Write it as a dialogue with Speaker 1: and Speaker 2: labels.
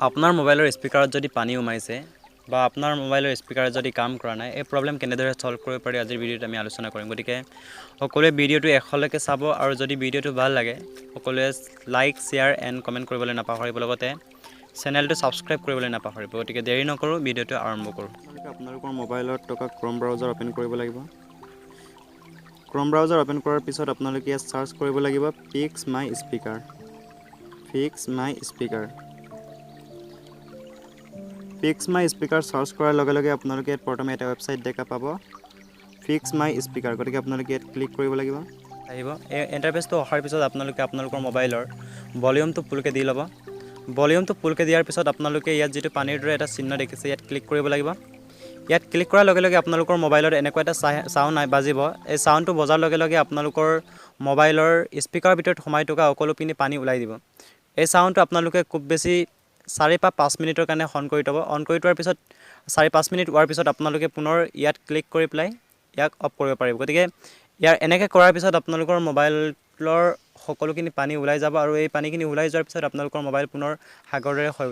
Speaker 1: আপোনাৰ মোবাইলৰ স্পীকাৰত যদি পানী সোমাইছে বা আপোনাৰ মোবাইলৰ স্পীকাৰ যদি কাম কৰা নাই, এই প্ৰব্লেম কেনেদৰে সলভ কৰিব পাৰি আজিৰ ভিডিঅ'ত আমি আলোচনা কৰিম। গতিকে সকলোৱে ভিডিঅ'টো শেষলৈকে চাব আৰু যদি ভিডিঅ'টো ভাল লাগে সকলোৱে লাইক, শ্বেয়াৰ এণ্ড কমেণ্ট কৰিবলৈ নাপাহৰিব। লগতে চেনেলটো ছাবস্ক্ৰাইব কৰিবলৈ নাপাহৰিব। গতিকে দেৰি নকৰোঁ, ভিডিঅ'টো আৰম্ভ কৰোঁ। আপোনালোকৰ মোবাইলত থকা ক্ৰ'ম ব্ৰাউজাৰ অ'পেন কৰিব লাগিব। ক্ৰ'ম ব্ৰাউজাৰ অ'পেন কৰাৰ পিছত আপোনালোকে ইয়াত চাৰ্চ কৰিব লাগিব fix my speaker. Fix my speaker charge কৰাৰ লগে লগে আপোনালোকে ইয়াত প্ৰথমে এটা ৱেবছাইট দেখা পাব, ফিক্স মাই স্পীকাৰ। গতিকে আপোনালোকে ইয়াত ক্লিক কৰিব লাগিব। আহিব এই ইণ্টাৰফেচটো অহাৰ পিছত আপোনালোকে আপোনালোকৰ মোবাইলৰ ভলিউমটো ফুলকৈ দি ল'ব। ভলিউমটো ফুলকৈ দিয়াৰ পিছত আপোনালোকে ইয়াত যিটো পানীৰ দৰে এটা চিহ্ন দেখিছে ইয়াত ক্লিক কৰিব লাগিব। ইয়াত ক্লিক কৰাৰ লগে লগে আপোনালোকৰ মোবাইলত এনেকুৱা এটা চাউণ্ড বাজিব। এই চাউণ্ডটো বজাৰ লগে লগে আপোনালোকৰ মোবাইলৰ স্পীকাৰৰ ভিতৰত সোমাই থকা সকলোখিনি পানী ওলাই দিব। এই চাউণ্ডটো আপোনালোকে খুব বেছি 4 বা 5 মিনিটৰ কাৰণে অন কৰি থ'ব। অন কৰি থোৱাৰ পিছত 4-5 মিনিট হোৱাৰ পিছত আপোনালোকে পুনৰ ইয়াত ক্লিক কৰি পেলাই ইয়াক অফ কৰিব পাৰিব। গতিকে এনেকৈ কৰাৰ পিছত আপোনালোকৰ মোবাইলৰ সকলোখিনি পানী ওলাই যাব আৰু এই পানীখিনি ওলাই যোৱাৰ পিছত আপোনালোকৰ মোবাইল পুনৰ আগৰ দৰে হৈ